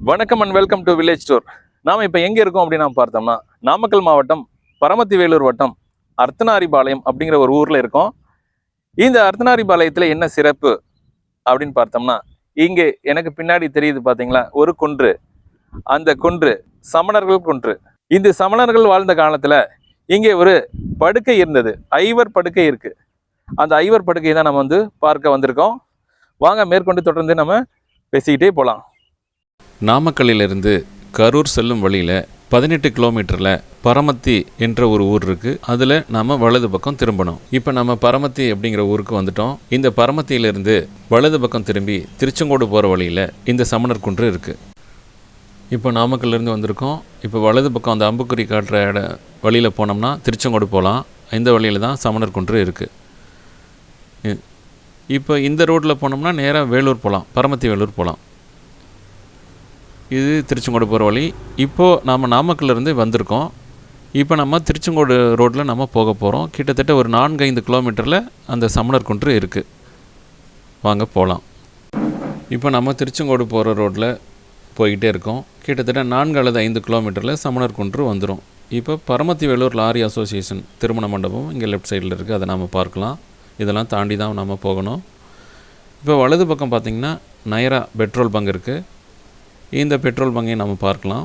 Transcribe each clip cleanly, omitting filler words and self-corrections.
வணக்கம் and welcome to village store. நாம் இப்போ எங்கே இருக்கோம் அப்படின்னு நாம் பார்த்தோம்னா, நாமக்கல் மாவட்டம் பரமத்தி வேலூர் வட்டம் அர்த்தநாரிபாளையம் அப்படிங்கிற ஒரு ஊரில் இருக்கோம். இந்த அர்த்தநாரிபாளையத்தில் என்ன சிறப்பு அப்படின்னு பார்த்தோம்னா, இங்கே எனக்கு பின்னாடி தெரியுது பார்த்தீங்களா ஒரு குன்று. அந்த குன்று சமணர்கள் குன்று. இந்த சமணர்கள் வாழ்ந்த காலத்தில் இங்கே ஒரு படுக்கை இருந்தது, ஐவர் படுக்கை இருக்கு. அந்த ஐவர் படுக்கையை தான் நம்ம வந்து பார்க்க வந்திருக்கோம். வாங்க மேற்கொண்டு தொடர்ந்து நம்ம பேசிக்கிட்டே போகலாம். நாமக்கல்லிலிருந்து கரூர் செல்லும் வழியில் 18 கிலோமீட்டரில் பரமத்தி என்ற ஒரு ஊர் இருக்குது. அதில் நாம் வலது பக்கம் திரும்பணும். இப்போ நம்ம பரமத்தி அப்படிங்கிற ஊருக்கு வந்துட்டோம். இந்த பரமத்தியிலிருந்து வலது பக்கம் திரும்பி திருச்செங்கோடு போகிற வழியில் இந்த சமணர் குன்று இருக்குது. இப்போ நாமக்கல்லேருந்து வந்திருக்கோம். இப்போ வலது பக்கம் அந்த அம்புக்குறி காட்டுற வழியில் போனோம்னா திருச்செங்கோடு போகலாம். இந்த வழியில் தான் சமணர் குன்று இருக்குது. இப்போ இந்த ரோட்டில் போனோம்னா நேராக வேலூர் போகலாம், பரமத்தி வேலூர் போகலாம். இது திருச்செங்கோடு போகிற வழி. இப்போது நாம் நாமக்கல்லேருந்து வந்திருக்கோம். இப்போ நம்ம திருச்செங்கோடு ரோட்டில் நம்ம போக போகிறோம். கிட்டத்தட்ட ஒரு 4-5 கிலோமீட்டரில் அந்த சமணர் குன்று இருக்குது. வாங்க போகலாம். இப்போ நம்ம திருச்செங்கோடு போகிற ரோட்டில் போய்கிட்டே இருக்கோம். கிட்டத்தட்ட 4 அல்லது 5 கிலோமீட்டரில் சமணர் குன்று வந்துடும். இப்போ பரமத்தி வேலூர் லாரி அசோசியேஷன் திருமண மண்டபம் இங்கே லெஃப்ட் சைடில் இருக்குது. அதை நம்ம பார்க்கலாம். இதெல்லாம் தாண்டி தான் நம்ம போகணும். இப்போ வலது பக்கம் பார்த்திங்கன்னா நயரா பெட்ரோல் பங்க் இருக்குது. இந்த பெட்ரோல் பங்கையும் நம்ம பார்க்கலாம்.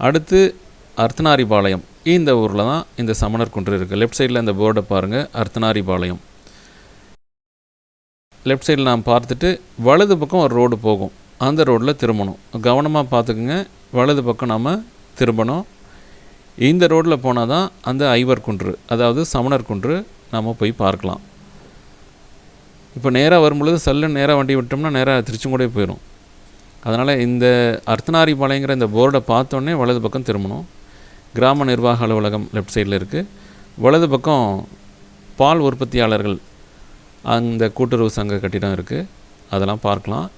அடுத்து அர்த்தநாரிபாளையம், இந்த ஊரில் தான் இந்த சமணர் குன்று இருக்குது. லெஃப்ட் சைடில் இந்த போர்டை பாருங்கள், அர்த்தநாரிபாளையம். லெஃப்ட் சைடில் நாம் பார்த்துட்டு வலது பக்கம் ஒரு ரோடு போகும், அந்த ரோட்டில் திரும்பணும். கவனமாக பார்த்துக்குங்க, வலது பக்கம் நாம் திரும்பணும். இந்த ரோட்டில் போனால் தான் அந்த ஐவர் குன்று, அதாவது சமணர் குன்று நாம் போய் பார்க்கலாம். இப்போ நேராக வரும்பொழுது சல்லுன்னு நேராக வண்டி விட்டோம்னா நேராக திருச்செங்கோடே போயிடும். அதனால் இந்த அர்த்தநாரிபாளையங்கிற இந்த போர்டை பார்த்தோன்னே வலது பக்கம் திரும்பணும். கிராம நிர்வாக அலுவலகம் லெஃப்ட் சைடில் இருக்குது. வலது பக்கம் பால் உற்பத்தியாளர்கள் அந்த கூட்டுறவு சங்க கட்டிடம் இருக்குது, அதெல்லாம் பார்க்கலாம்.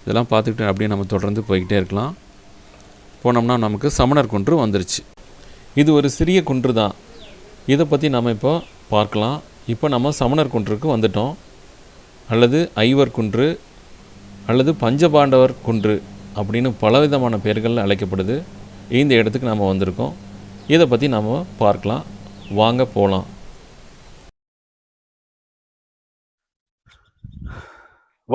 இதெல்லாம் பார்த்துக்கிட்டு அப்படியே நம்ம தொடர்ந்து போய்கிட்டே இருக்கலாம். போனோம்னா நமக்கு சமணர் குன்று வந்துருச்சு. இது ஒரு சிறிய குன்று தான். இதை பற்றி நம்ம இப்போ பார்க்கலாம். இப்போ நம்ம சமணர் குன்றுக்கு வந்துட்டோம், அல்லது ஐவர் குன்று அல்லது பஞ்சபாண்டவர் குன்று அப்படின்னு பலவிதமான பெயர்கள் அழைக்கப்படுது. இந்த இடத்துக்கு நம்ம வந்திருக்கோம். இதை பற்றி நாம் பார்க்கலாம். வாங்க போகலாம்.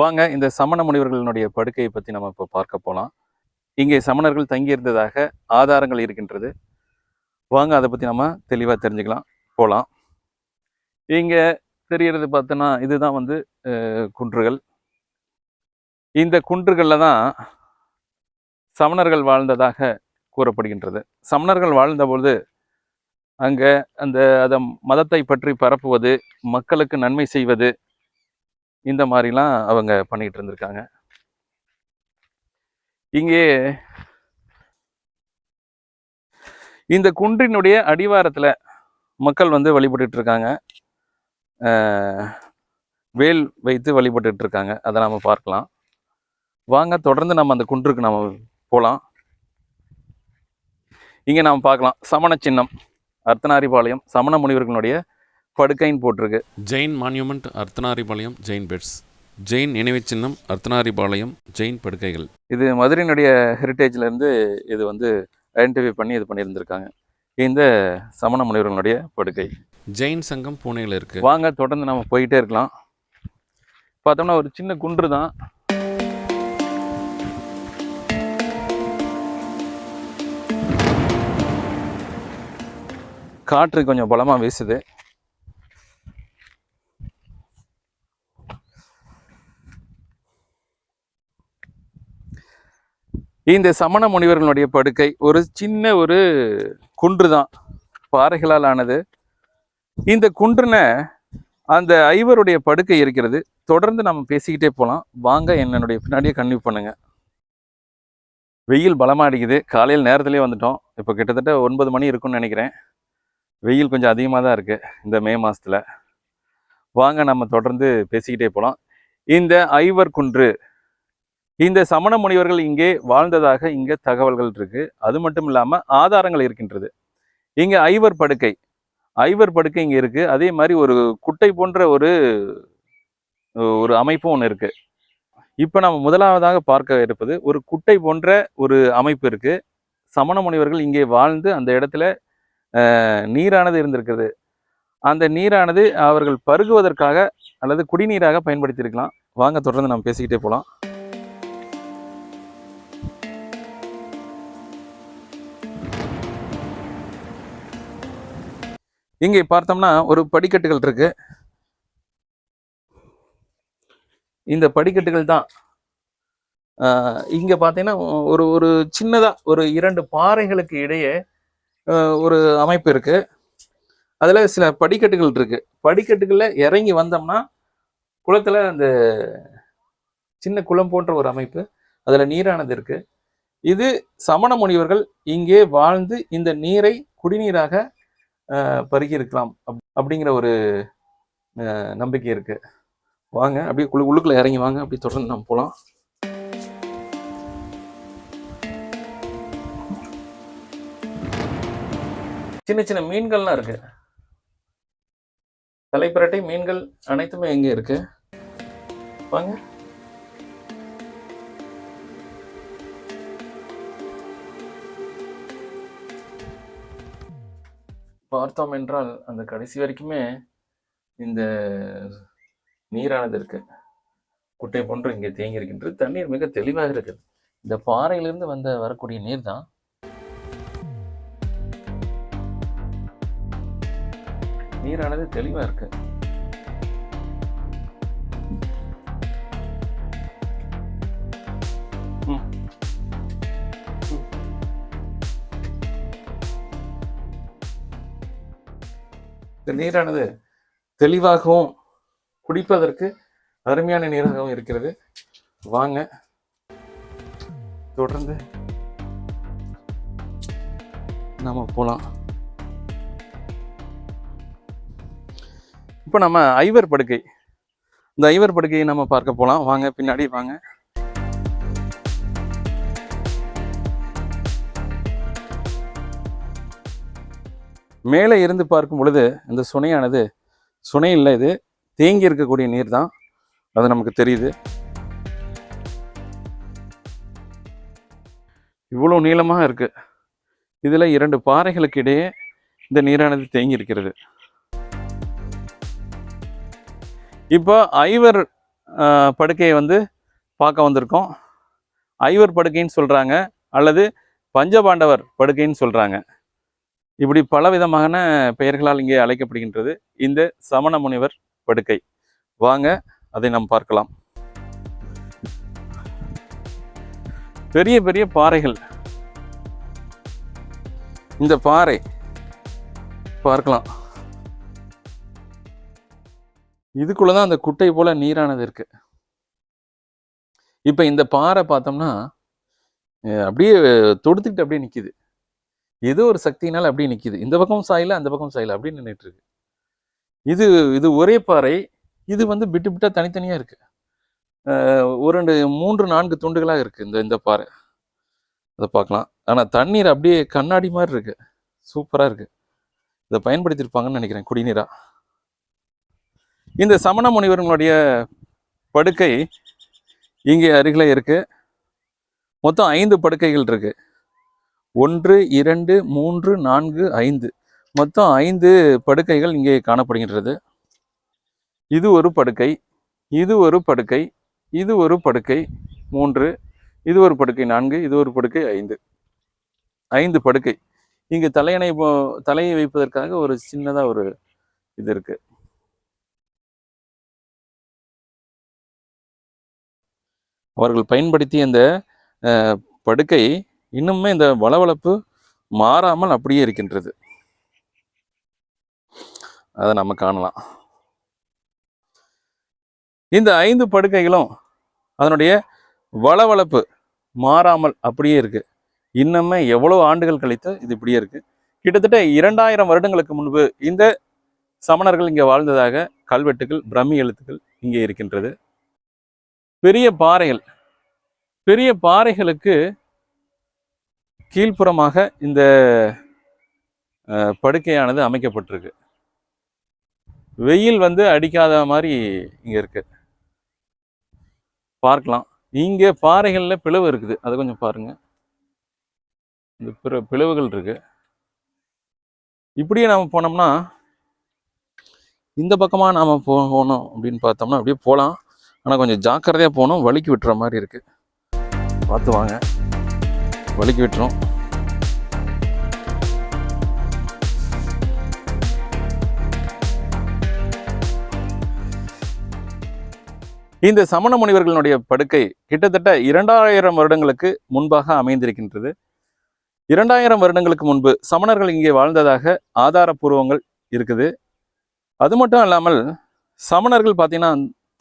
வாங்க இந்த சமண முனிவர்களினுடைய படுக்கையை பற்றி நம்ம இப்போ பார்க்க போகலாம். இங்கே சமணர்கள் தங்கியிருந்ததாக ஆதாரங்கள் இருக்கின்றது. வாங்க அதை பற்றி நம்ம தெளிவாக தெரிஞ்சுக்கலாம், போகலாம். இங்கே தெரியறது பார்த்தோன்னா இதுதான் வந்து குன்றுகள். இந்த குன்றுகளில் தான் சமணர்கள் வாழ்ந்ததாக கூறப்படுகின்றது. சமணர்கள் வாழ்ந்தபோது அங்கே அதை மதத்தை பற்றி பரப்புவது, மக்களுக்கு நன்மை செய்வது, இந்த மாதிரிலாம் அவங்க பண்ணிகிட்டு இருந்திருக்காங்க. இங்கே இந்த குன்றினுடைய அடிவாரத்தில் மக்கள் வந்து வழிபட்டு இருக்காங்க, வேல் வைத்து வழிபட்டு இருக்காங்க. அதை நாம் பார்க்கலாம். வாங்க தொடர்ந்து நம்ம அந்த குன்றுக்கு நம்ம போகலாம். இங்கே நாம் பார்க்கலாம் சமண சின்னம், அர்த்தநாரிபாளையம் சமண முனிவர்களுடைய படுக்கைன்னு போட்டிருக்கு. ஜெயின் மான்யூமெண்ட் அர்த்தநாரிபாளையம், ஜெயின் பெட்ஸ், ஜெயின் நினைவு சின்னம் அர்த்தநாரிபாளையம், ஜெயின் படுக்கைகள். இது மதுரையினுடைய ஹெரிட்டேஜ்லேருந்து இது வந்து ஐடென்டிஃபை பண்ணி இது பண்ணியிருந்திருக்காங்க. இந்த சமண முனிவர்களுடைய படுக்கை. ஜெயின் சங்கம் பூனேயில் இருக்குது. வாங்க தொடர்ந்து நம்ம போயிட்டே இருக்கலாம். பார்த்தோம்னா ஒரு சின்ன குன்று தான். காற்று கொஞ்சம் பலமாக வீசுது. இந்த சமண முனிவர்களுடைய படுக்கை ஒரு சின்ன ஒரு குன்று தான், பாறைகளால் ஆனது. இந்த குன்றுன அந்த ஐவருடைய படுக்கை இருக்கிறது. தொடர்ந்து நம்ம பேசிக்கிட்டே போகலாம். வாங்க என்னுடைய பின்னாடியே கன்டினியூ பண்ணுங்க. வெயில் பலமாக அடிக்குது. காலையில் நேரத்துலேயே வந்துட்டோம். இப்போ கிட்டத்தட்ட 9 மணி இருக்குன்னு நினைக்கிறேன். வெயில் கொஞ்சம் அதிகமாக தான் இருக்குது இந்த மே மாதத்தில். வாங்க நம்ம தொடர்ந்து பேசிக்கிட்டே போகலாம். இந்த ஐவர் குன்று, இந்த சமண முனிவர்கள் இங்கே வாழ்ந்ததாக இங்கே தகவல்கள் இருக்குது. அது மட்டும் இல்லாமல் ஆதாரங்கள் இருக்கின்றது. இங்கே ஐவர் படுக்கை இங்கே இருக்குது. அதே மாதிரி ஒரு குட்டை போன்ற ஒரு அமைப்பும் ஒன்று இருக்குது. இப்போ நம்ம முதலாவதாக பார்க்க இருப்பது ஒரு குட்டை போன்ற ஒரு அமைப்பு இருக்கு. சமண முனிவர்கள் இங்கே வாழ்ந்து அந்த இடத்துல நீரானது இருந்திருக்கிறது. அந்த நீரானது அவர்கள் பருகுவதற்காக அல்லது குடிநீராக பயன்படுத்தியிருக்கலாம். வாங்க தொடர்ந்து நம்ம பேசிக்கிட்டே போகலாம். இங்கே பார்த்தோம்னா ஒரு படிக்கட்டுகள் இருக்கு. இந்த படிக்கட்டுகள் தான் இங்க பார்த்தீங்கன்னா ஒரு ஒரு சின்னதா ஒரு 2 பாறைகளுக்கு இடையே ஒரு அமைப்பு இருக்கு. அதுல சில படிக்கட்டுகள் இருக்கு. படிக்கட்டுகள்ல இறங்கி வந்தோம்னா குளத்துல அந்த சின்ன குளம் போன்ற ஒரு அமைப்பு, அதுல நீரானது இருக்கு. இது சமண முனிவர்கள் இங்கே வாழ்ந்து இந்த நீரை குடிநீராக பருகி இருக்கலாம் அப்படிங்கிற ஒரு நம்பிக்கை இருக்கு. வாங்க அப்படியே உள்ளுக்குள்ள இறங்கி வாங்க, அப்படி தொடர்ந்து நம்ம போலாம். சின்ன சின்ன மீன்கள்லாம் இருக்கு. தலைப்பரட்டை மீன்கள் அனைத்துமே எங்க இருக்கு வாங்க. பார்த்தோம் என்றால் அந்த கடைசி வரைக்குமே இந்த நீரானது இருக்கு. குட்டை போன்று இங்கே தேங்கி இருக்கின்றது. தண்ணீர் மிக தெளிவாக இருக்குது. இந்த பாறையிலிருந்து வரக்கூடிய நீர் தான். நீரானது தெளிவா இருக்கு. இந்த நீரானது தெளிவாகவும் குடிப்பதற்கு அருமையான நீராகவும் இருக்கிறது. வாங்க தொடர்ந்து நாம போலாம். இப்போ நம்ம ஐவர் படுக்கை, இந்த ஐவர் படுக்கையை நம்ம பார்க்க போலாம். வாங்க பின்னாடி வாங்க. மேலே இருந்து பார்க்கும் பொழுது இந்த சுனையானது சுனை இல்லை, இது தேங்கி இருக்கக்கூடிய நீர் தான், அது நமக்கு தெரியுது. இவ்வளவு நீளமாக இருக்கு. இதுல 2 பாறைகளுக்கு இடையே இந்த நீரானது தேங்கி இருக்கிறது. இப்போ ஐவர் படுக்கையை பார்க்க வந்திருக்கோம். ஐவர் படுக்கைன்னு சொல்றாங்க, அல்லது பஞ்சபாண்டவர் படுக்கைன்னு சொல்றாங்க. இப்படி பலவிதமான பெயர்களால் இங்கே அழைக்கப்படுகின்றது இந்த சமண முனிவர் படுக்கை. வாங்க அதை நாம் பார்க்கலாம். பெரிய பெரிய பாறைகள். இந்த பாறை பார்க்கலாம். இதுக்குள்ளதான் அந்த குட்டை போல நீரானது இருக்கு. இப்ப இந்த பாறை பார்த்தோம்னா அப்படியே தொடுத்துக்கிட்டு அப்படியே நிக்குது. ஏதோ ஒரு சக்தியினால அப்படியே நிக்குது. இந்த பக்கம் சாயல, அந்த பக்கம் சாயல, அப்படியே நின்றுட்டு இருக்கு. இது இது ஒரே பாறை. இது பிட்டு பிட்டா தனித்தனியா இருக்கு. 1 2 3 4 துண்டுகளா இருக்கு இந்த பாறை. அதை பார்க்கலாம். ஆனா தண்ணீர் அப்படியே கண்ணாடி மாதிரி இருக்கு. சூப்பரா இருக்கு. இதை பயன்படுத்தியிருப்பாங்கன்னு நினைக்கிறேன் குடிநீரா. இந்த சமண முனிவர்களுடைய படுக்கை இங்கே அருகில இருக்கு. மொத்தம் 5 படுக்கைகள் இருக்கு. 1 2 3 4 5 மொத்தம் 5 படுக்கைகள் இங்கே காணப்படுகின்றது. இது ஒரு படுக்கை, இது ஒரு படுக்கை, இது ஒரு படுக்கை 3, இது ஒரு படுக்கை 4, இது ஒரு படுக்கை 5. 5 படுக்கை. இங்கு தலையை வைப்பதற்காக ஒரு சின்னதா ஒரு இது இருக்கு. அவர்கள் பயன்படுத்திய அந்த படுக்கை இன்னுமே இந்த வளவளப்பு மாறாமல் அப்படியே இருக்கின்றது. அதை நம்ம காணலாம். இந்த 5 படுக்கைகளும் அதனுடைய வளவளப்பு மாறாமல் அப்படியே இருக்கு. இன்னுமே எவ்வளவு ஆண்டுகள் கழித்து இது இப்படியே இருக்கு. கிட்டத்தட்ட 2000 வருடங்களுக்கு முன்பு இந்த சமணர்கள் இங்கே வாழ்ந்ததாக கல்வெட்டுகள், பிரம்மி எழுத்துக்கள் இங்கே இருக்கின்றது. பெரிய பாறைகள், பெரிய பாறைகளுக்கு கீழ்ப்புறமாக இந்த படுக்கையானது அமைக்கப்பட்டிருக்கு. வெயில் அடிக்காத மாதிரி இங்க இருக்கு. பார்க்கலாம். இங்கே பாறைகளில் பிளவு இருக்குது, அதை கொஞ்சம் பாருங்க. இந்த பிளவுகள் இருக்கு. இப்படியே நாம் போனோம்னா இந்த பக்கமாக நாம் போகணும் அப்படின்னு பார்த்தோம்னா அப்படியே போகலாம். ஆனால் கொஞ்சம் ஜாக்கிரதையாக போகணும், வலிக்கு விட்டுற மாதிரி இருக்கு. பார்த்து வாங்க, வலிக்கு விட்டுரும். இந்த சமண முனிவர்களுடைய படுக்கை கிட்டத்தட்ட 2000 வருடங்களுக்கு முன்பாக அமைந்திருக்கின்றது. 2000 வருடங்களுக்கு முன்பு சமணர்கள் இங்கே வாழ்ந்ததாக ஆதாரபூர்வங்கள் இருக்குது. அது மட்டும் இல்லாமல் சமணர்கள் பார்த்தீங்கன்னா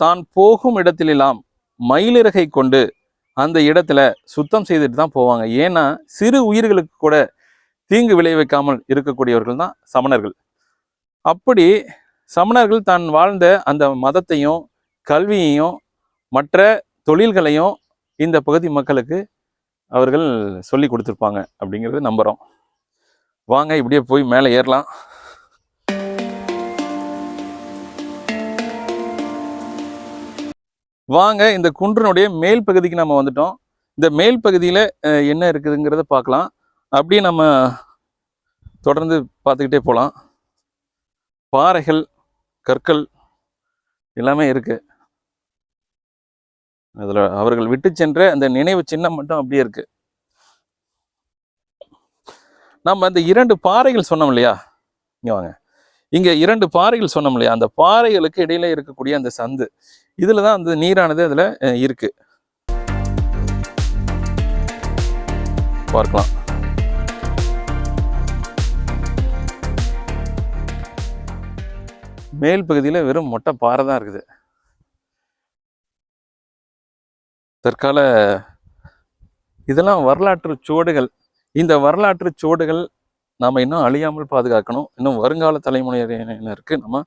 தான் போகும் இடத்திலெல்லாம் மயிலிறகை கொண்டு அந்த இடத்துல சுத்தம் செய்துட்டு தான் போவாங்க. ஏன்னா சிறு உயிர்களுக்கு கூட தீங்கு விளைவிக்காமல் இருக்கக்கூடியவர்கள் தான் சமணர்கள். அப்படி சமணர்கள் தான் வாழ்ந்த அந்த மதத்தையும் கல்வியையும் மற்ற தொழில்களையும் இந்த பகுதி மக்களுக்கு அவர்கள் சொல்லி கொடுத்துருப்பாங்க அப்படிங்கிறது நம்புகிறோம். வாங்க இப்படியே போய் மேலே ஏறலாம். வாங்க இந்த குன்றினுடைய மேல் பகுதிக்கு நம்ம வந்துட்டோம். இந்த மேல் பகுதியில் என்ன இருக்குதுங்கிறத பார்க்கலாம். அப்படியே நம்ம தொடர்ந்து பார்த்துக்கிட்டே போகலாம். பாறைகள், கற்கள் எல்லாமே இருக்கு. அதில் அவர்கள் விட்டு சென்ற அந்த நினைவு சின்னம் மட்டும் அப்படியே இருக்கு. நம்ம இந்த 2 பாறைகள் சொன்னோம் இல்லையா, இங்கே வாங்க, இங்கே 2 பாறைகள் சொன்னோம் இல்லையா, அந்த பாறைகளுக்கு இடையில இருக்கக்கூடிய அந்த சந்து, இதில் தான் அந்த நீரானது அதில் இருக்கு. பார்க்கலாம். மேல் பகுதியில் வெறும் மொட்டை பாறை தான் இருக்குது. தற்கால இதெல்லாம் வரலாற்று சுவடுகள். இந்த வரலாற்று சுவடுகள் நாம் இன்னும் அழியாமல் பாதுகாக்கணும். இன்னும் வருங்கால தலைமுறையினருக்கு நம்ம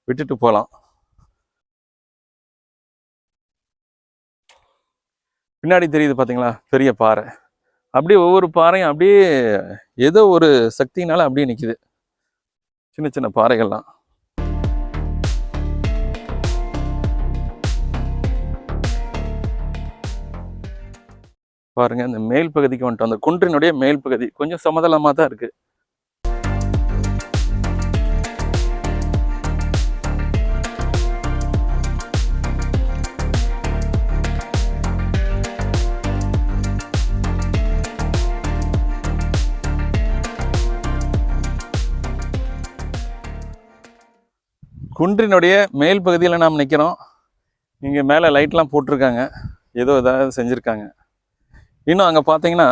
விட்டுட்டு போகலாம். பின்னாடி தெரியுது பார்த்தீங்களா, பெரிய பாறை. அப்படியே ஒவ்வொரு பாறையும் அப்படியே ஏதோ ஒரு சக்தினால அப்படியே நிற்கிது. சின்ன சின்ன பாறைகள்லாம். பாருங்க, இந்த மேல் பகுதிக்கு வந்துட்டோம். அந்த குன்றினுடைய மேல் பகுதி கொஞ்சம் சமதளமாக தான் இருக்கு. குன்றினுடைய மேல் பகுதியில் நாம் நிற்கிறோம். இங்கே மேலே லைட்லாம் போட்டிருக்காங்க, ஏதோ ஏதாவது செஞ்சுருக்காங்க. இன்னும் அங்கே பார்த்தீங்கன்னா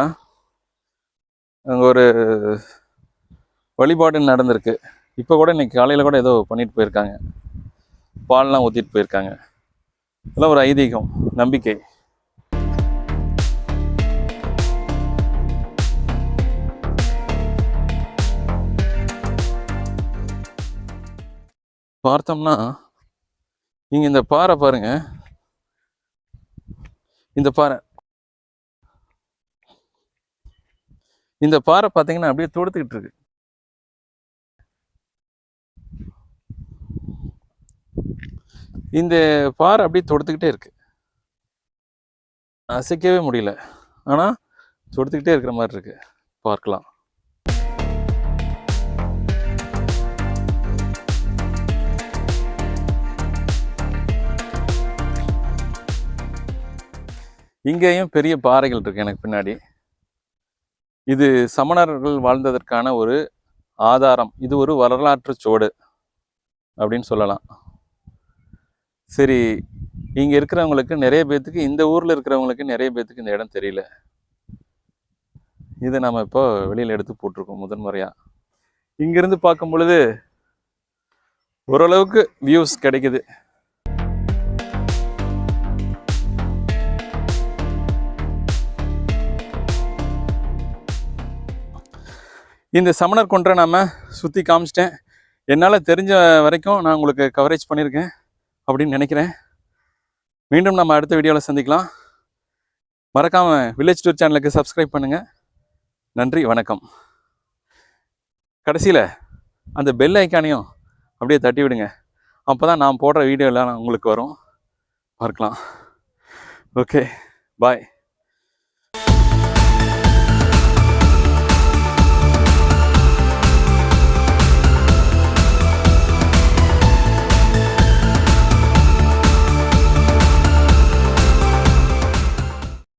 அங்கே ஒரு வழிபாடு நடந்திருக்கு. இப்போ கூட இன்னைக்கு காலையில் கூட ஏதோ பண்ணிட்டு போயிருக்காங்க, பால்லாம் ஊற்றிட்டு போயிருக்காங்க. இதெல்லாம் ஒரு ஐதீகம், நம்பிக்கை. பார்த்தோம்னா இங்கே இந்த பாறை பாருங்க, இந்த பாறை பார்த்தீங்கன்னா அப்படியே தொடுத்துக்கிட்டு இருக்கு. இந்த பாறை அப்படியே தொடுத்துக்கிட்டே இருக்கு, அசைக்கவே முடியல. ஆனால் தொடுத்துக்கிட்டே இருக்கிற மாதிரி இருக்கு. பார்க்கலாம். இங்கேயும் பெரிய பாறைகள் இருக்கு எனக்கு பின்னாடி. இது சமணர்கள் வாழ்ந்ததற்கான ஒரு ஆதாரம். இது ஒரு வரலாற்று சுவடு அப்படின்னு சொல்லலாம். சரி, இங்கே இருக்கிறவங்களுக்கு நிறைய பேர்த்துக்கு, இந்த ஊரில் இருக்கிறவங்களுக்கு நிறைய பேர்த்துக்கு இந்த இடம் தெரியல. இதை நம்ம இப்போ வெளியில் எடுத்து போட்டிருக்கோம் முதன்முறையாக. இங்கிருந்து பார்க்கும் பொழுது ஓரளவுக்கு வியூஸ் கிடைக்குது. இந்த சமணர் குன்றை நாம் சுற்றி காமிச்சிட்டேன். என்னால் தெரிஞ்ச வரைக்கும் நான் உங்களுக்கு கவரேஜ் பண்ணியிருக்கேன் அப்படின்னு நினைக்கிறேன். மீண்டும் நம்ம அடுத்த வீடியோவில் சந்திக்கலாம். மறக்காமல் வில்லேஜ் டூர் சேனலுக்கு சப்ஸ்கிரைப் பண்ணுங்கள். நன்றி, வணக்கம். கடைசியில் அந்த பெல் ஐக்கானையும் அப்படியே தட்டி விடுங்க. அப்போ தான் நான் போடுற வீடியோலாம் உங்களுக்கு வரும், பார்க்கலாம். Okay bye.